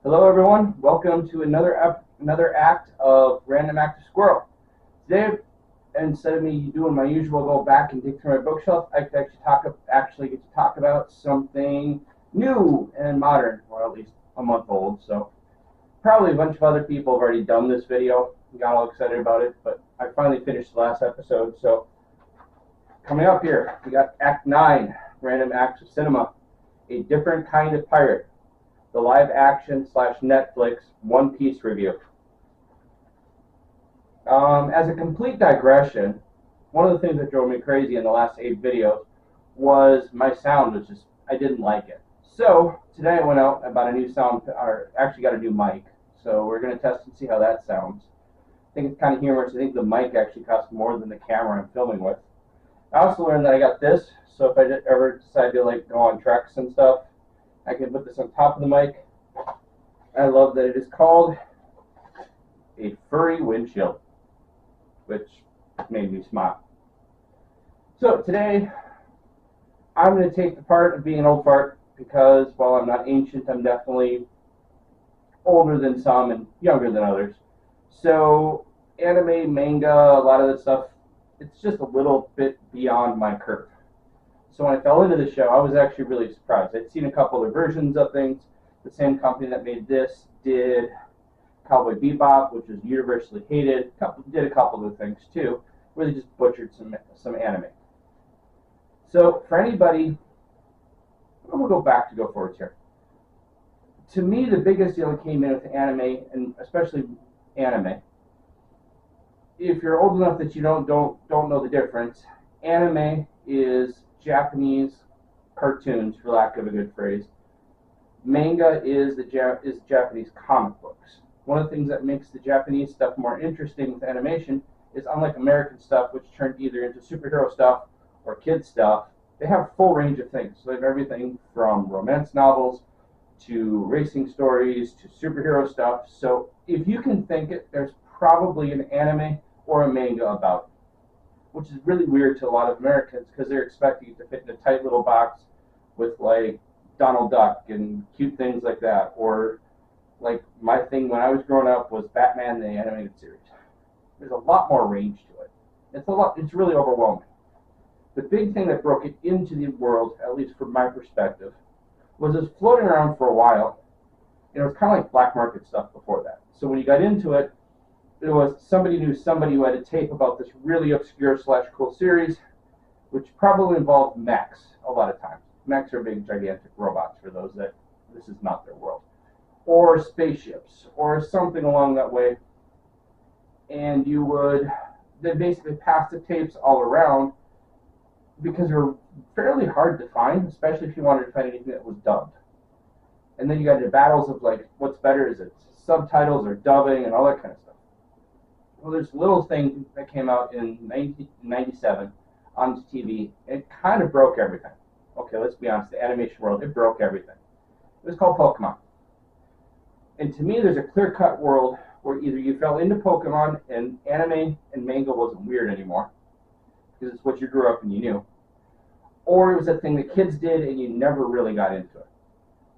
Hello, everyone. Welcome to another act of Random Act of Squirrel. Today, instead of me doing my usual go back and dig through my bookshelf, I could actually get to talk about something new and modern, or at least a month old. So probably a bunch of other people have already done this video and got all excited about it, but I finally finished the last episode. So coming up here, we got Act 9, Random Acts of Cinema, A Different Kind of Pirate, the live action / Netflix One Piece review. As a complete digression, one of the things that drove me crazy in the last 8 videos was my sound was just, I didn't like it. So today I went out and bought a new sound, or actually got a new mic. So we're going to test and see how that sounds. I think it's kind of humorous. I think the mic actually costs more than the camera I'm filming with. I also learned that I got this, so if I ever decide to go on treks and stuff, I can put this on top of the mic. I love that it is called a furry windshield, which made me smile. So today, I'm going to take the part of being an old fart because while I'm not ancient, I'm definitely older than some and younger than others. So anime, manga, a lot of that stuff, it's just a little bit beyond my curve. So when I fell into the show, I was actually really surprised. I'd seen a couple other versions of things. The same company that made this did Cowboy Bebop, which is universally hated. Did a couple other things too, where they just butchered some anime. So for anybody, I'm gonna go forwards here. To me, the biggest deal that came in with anime, and especially anime, if you're old enough that you don't know the difference, anime is Japanese cartoons, for lack of a good phrase. Manga is Japanese comic books. One of the things that makes the Japanese stuff more interesting with animation is, unlike American stuff, which turned either into superhero stuff or kids stuff, they have a full range of things. So they have everything from romance novels to racing stories to superhero stuff. So if you can think it, there's probably an anime or a manga about it, which is really weird to a lot of Americans because they're expecting it to fit in a tight little box with like Donald Duck and cute things like that. Or like my thing when I was growing up was Batman the animated series. There's a lot more range to it. It's really overwhelming. The big thing that broke it into the world, at least from my perspective, was it was floating around for a while. And it was kind of like black market stuff before that. So when you got into it, it was somebody knew somebody who had a tape about this really obscure / cool series, which probably involved mechs a lot of times. Mechs are big, gigantic robots for those that this is not their world. Or spaceships, or something along that way. And they basically pass the tapes all around because they were fairly hard to find, especially if you wanted to find anything that was dubbed. And then you got into battles of like, what's better, is it subtitles or dubbing and all that kind of stuff. Well, there's a little thing that came out in 1997 on TV. It kind of broke everything. Okay, let's be honest, the animation world, it broke everything. It was called Pokemon. And to me, there's a clear-cut world where either you fell into Pokemon and anime and manga wasn't weird anymore, because it's what you grew up and you knew, or it was a thing that kids did and you never really got into it.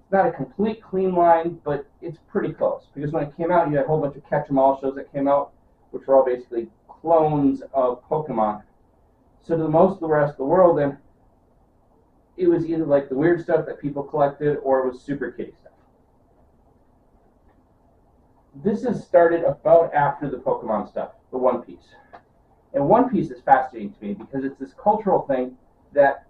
It's not a complete clean line, but it's pretty close, because when it came out, you had a whole bunch of catch-em-all shows that came out, which were all basically clones of Pokemon. So to most of the rest of the world, then, it was either like the weird stuff that people collected, or it was super kiddie stuff. This has started about after the Pokemon stuff, the One Piece. And One Piece is fascinating to me because it's this cultural thing that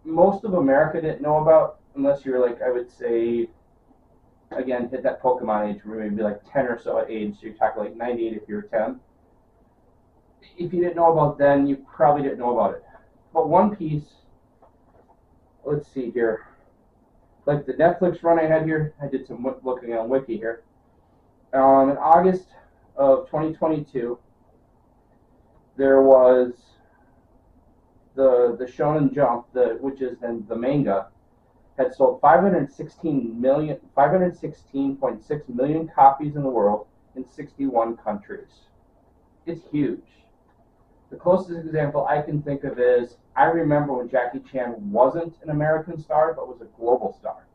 most of America didn't know about, unless you're like, I would say, again, hit that Pokemon age where maybe like 10 or so at age, so you're talking like 98 if you were 10. If you didn't know about then, you probably didn't know about it. But One Piece, let's see here. Like the Netflix run I had here, I did some looking on Wiki here. In August of 2022, there was the Shonen Jump, which is then the manga, had sold 516.6 million copies in the world in 61 countries. It's huge. The closest example I can think of is, I remember when Jackie Chan wasn't an American star, but was a global star.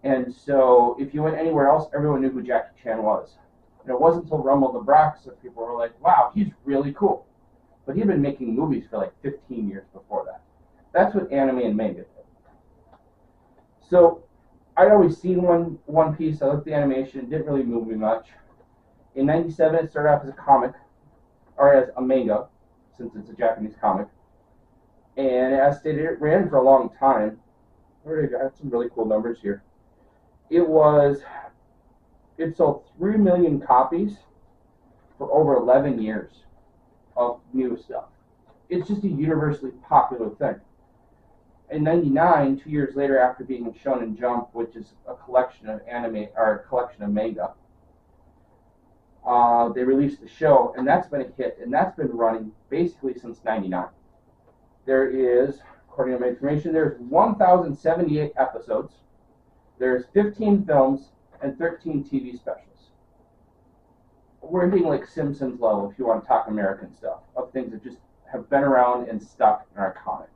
And so if you went anywhere else, everyone knew who Jackie Chan was. And it wasn't until Rumble the Bronx that people were like, wow, he's really cool. But he'd been making movies for like 15 years before that. That's what anime and manga did. So I'd always seen One Piece. I looked at the animation. It didn't really move me much. In 97, it started off as a comic, or as a manga, since it's a Japanese comic. And as stated, it ran for a long time. I got some really cool numbers here. It sold 3 million copies for over 11 years of new stuff. It's just a universally popular thing. In 99, 2 years later, after being in Shonen Jump, which is a collection of anime or a collection of manga, they released the show, and that's been a hit, and that's been running basically since 99. There is, according to my information, there's 1,078 episodes. There's 15 films and 13 TV specials. We're hitting like Simpsons level if you want to talk American stuff, of things that just have been around and stuck and are iconic.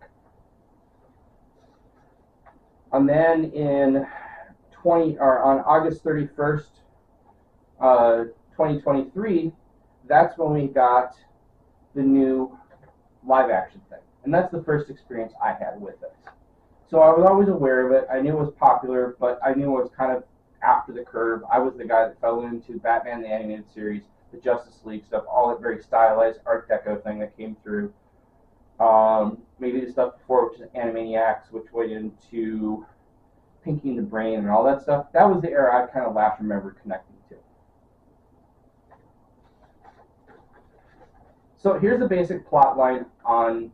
And then on August 31st, 2023, that's when we got the new live action thing. And that's the first experience I had with it. So I was always aware of it. I knew it was popular, but I knew it was kind of after the curve. I was the guy that fell into Batman the Animated Series, the Justice League stuff, all that very stylized Art Deco thing that came through. Maybe the stuff before, which is Animaniacs, which went into Pinky and the Brain and all that stuff. That was the era I kind of last remember connecting to. So here's the basic plot line on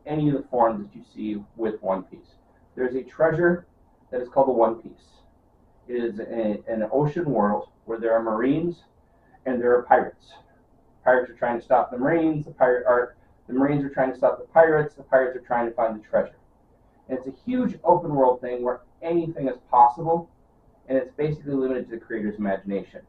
any of the forms that you see with One Piece. There's a treasure that is called the One Piece. It is an ocean world where there are Marines and there are pirates. Pirates are trying to stop the Marines. The Marines are trying to stop the pirates. The pirates are trying to find the treasure. And it's a huge open world thing where anything is possible, and it's basically limited to the creator's imagination.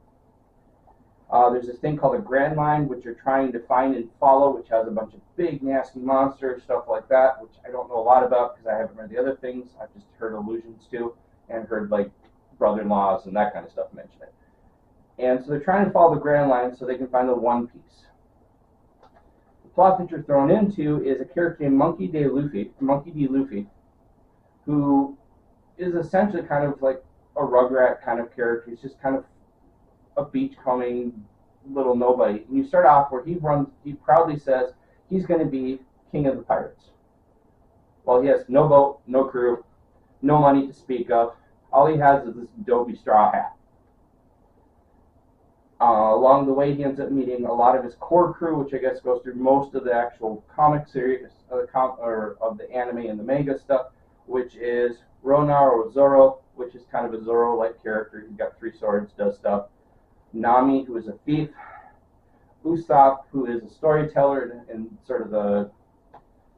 There's this thing called a Grand Line, which you're trying to find and follow, which has a bunch of big, nasty monsters, stuff like that, which I don't know a lot about because I haven't read the other things. I've just heard allusions to and heard like brother-in-laws and that kind of stuff mention it. And so they're trying to follow the Grand Line so they can find the One Piece. The plot that you're thrown into is a character named Monkey D. Luffy, who is essentially kind of like a Rugrat kind of character. He's just kind of a beachcombing little nobody. And you start off where he proudly says he's going to be king of the pirates. Well, he has no boat, no crew, no money to speak of. All he has is this dopey straw hat. Along the way, he ends up meeting a lot of his core crew, which I guess goes through most of the actual comic series of the anime and the manga stuff, which is Rona or Zoro, which is kind of a Zoro-like character. He's got 3 swords, does stuff. Nami, who is a thief. Usopp, who is a storyteller and sort of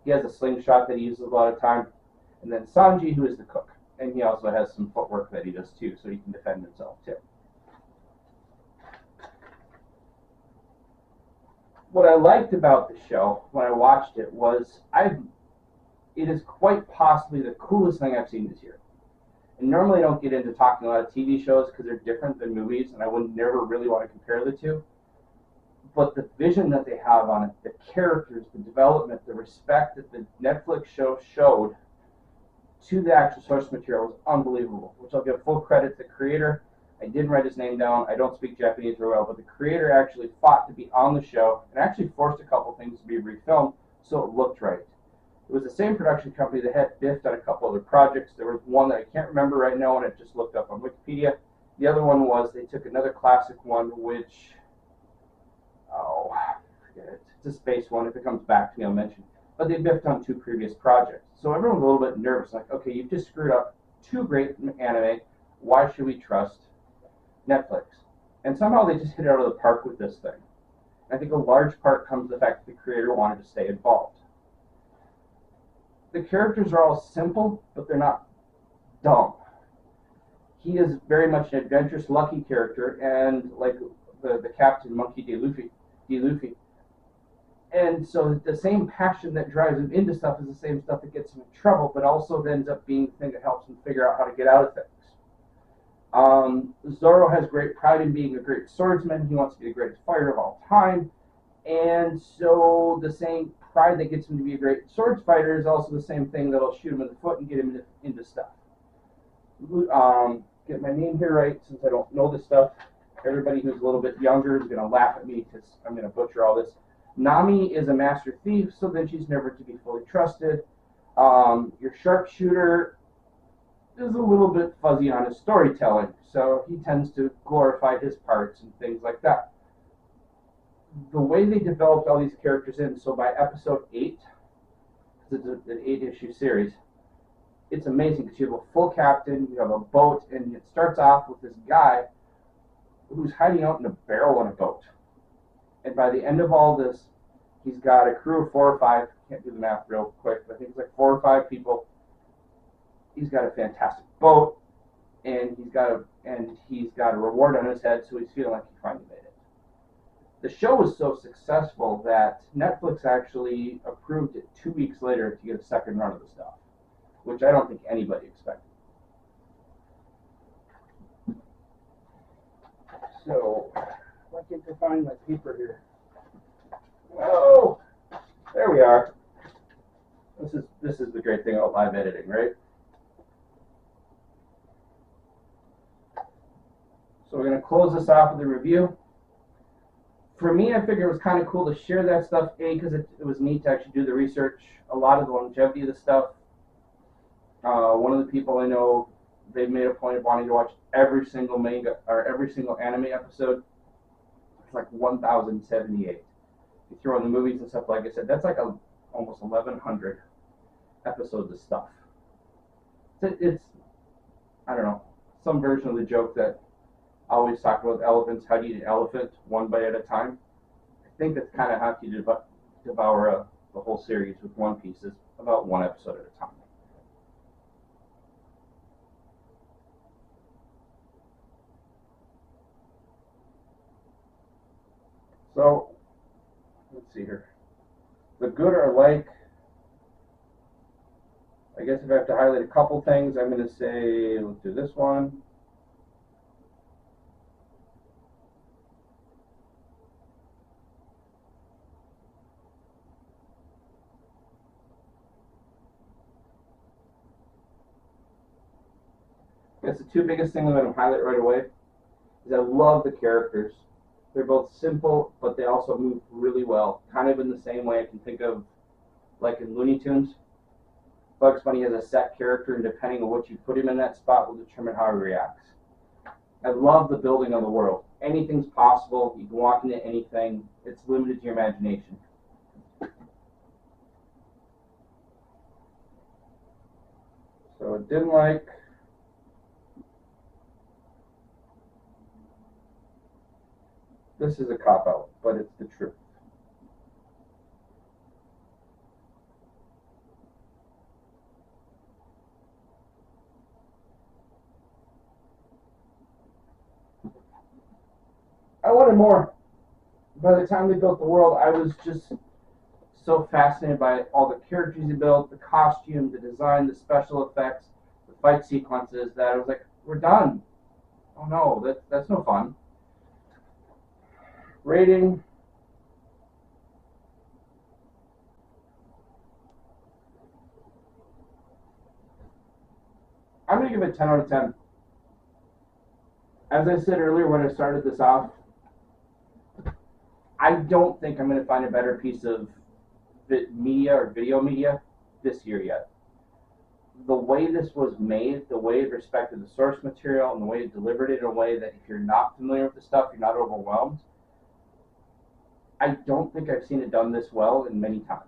he has a slingshot that he uses a lot of time. And then Sanji, who is the cook. And he also has some footwork that he does too, so he can defend himself too. What I liked about the show when I watched it was it is quite possibly the coolest thing I've seen this year. And normally I don't get into talking a lot of TV shows because they're different than movies, and I would never really want to compare the two. But the vision that they have on it, the characters, the development, the respect that the Netflix show showed to the actual source material was unbelievable, which I'll give full credit to the creator. I didn't write his name down. I don't speak Japanese very well, but the creator actually fought to be on the show and actually forced a couple things to be refilmed so it looked right. It was the same production company that had biffed on a couple other projects. There was one that I can't remember right now, and I just looked up on Wikipedia. The other one was they took another classic one, which, I forget it. It's a space one. If it comes back to me, I'll mention. But they biffed on 2 previous projects. So everyone was a little bit nervous, like, okay, you've just screwed up 2 great anime. Why should we trust Netflix? And somehow they just hit it out of the park with this thing. And I think a large part comes to the fact that the creator wanted to stay involved. The characters are all simple, but they're not dumb. He is very much an adventurous, lucky character, and like the captain, Monkey D. Luffy. And so the same passion that drives him into stuff is the same stuff that gets him in trouble, but also ends up being the thing that helps him figure out how to get out of things. Zoro has great pride in being a great swordsman. He wants to be the greatest fighter of all time. And so the same pride that gets him to be a great swords fighter is also the same thing that'll shoot him in the foot and get him into stuff. Get my name here right since I don't know this stuff. Everybody who's a little bit younger is going to laugh at me because I'm going to butcher all this. Nami is a master thief, so then she's never to be fully trusted. Your sharpshooter is a little bit fuzzy on his storytelling, so he tends to glorify his parts and things like that. The way they developed all these characters in, so by episode 8, because it's an 8-issue series, it's amazing because you have a full captain, you have a boat, and it starts off with this guy who's hiding out in a barrel on a boat. And by the end of all this, he's got a crew of 4 or 5, can't do the math real quick, but I think it's like 4 or 5 people. He's got a fantastic boat, and he's got a reward on his head, so he's feeling like he finally made it. The show was so successful that Netflix actually approved it 2 weeks later to get a second run of the stuff, which I don't think anybody expected. So, why can't I find my paper here? Oh, there we are. This is the great thing about live editing, right? So we're going to close this off with a review. For me, I figured it was kind of cool to share that stuff, A, because it was neat to actually do the research, a lot of the longevity of the stuff. One of the people I know, they've made a point of wanting to watch every single manga or every single anime episode. It's like 1,078. You throw in the movies and stuff, like I said, that's like almost 1,100 episodes of stuff. It's I don't know, some version of the joke that I always talk about elephants. How do you eat an elephant? One bite at a time. I think that's kind of how you devour the whole series with One Piece, is about 1 episode at a time. So, let's see here. The good are like, I guess if I have to highlight a couple things, I'm going to say, let's do this one. I guess the 2 biggest things I'm going to highlight right away is I love the characters. They're both simple, but they also move really well. Kind of in the same way I can think of, like in Looney Tunes. Bugs Bunny has a set character, and depending on what you put him in that spot will determine how he reacts. I love the building of the world. Anything's possible. You can walk into anything. It's limited to your imagination. So it didn't like... This is a cop-out, but it's the truth. I wanted more. By the time they built the world, I was just so fascinated by all the characters they built, the costume, the design, the special effects, the fight sequences, that I was like, we're done. Oh no, that's no fun. Rating. I'm going to give it 10 out of 10. As I said earlier when I started this off, I don't think I'm going to find a better piece of media or video media this year yet. The way this was made, the way it respected the source material, and the way it delivered it in a way that if you're not familiar with the stuff, you're not overwhelmed. I don't think I've seen it done this well in many times.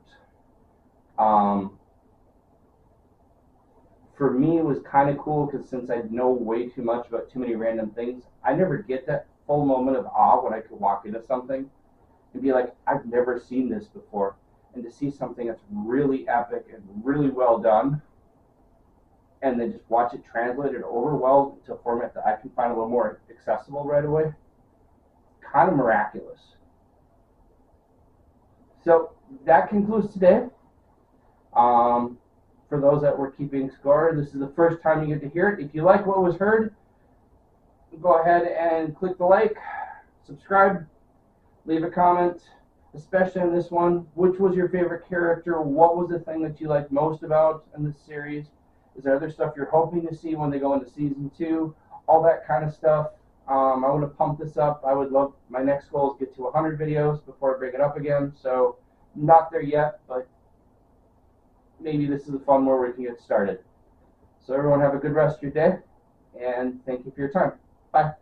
For me, it was kind of cool because since I know way too much about too many random things, I never get that full moment of awe when I could walk into something and be like, I've never seen this before. And to see something that's really epic and really well done, and then just watch it translated over well to a format that I can find a little more accessible right away, kind of miraculous. So that concludes today. For those that were keeping score, this is the first time you get to hear it. If you like what was heard, go ahead and click the like, subscribe, leave a comment, especially in this one. Which was your favorite character? What was the thing that you liked most about in this series? Is there other stuff you're hoping to see when they go into season 2? All that kind of stuff. I want to pump this up. I would love, my next goal is get to 100 videos before I bring it up again. So not there yet, but maybe this is a fun where we can get started. So everyone have a good rest of your day, and thank you for your time. Bye.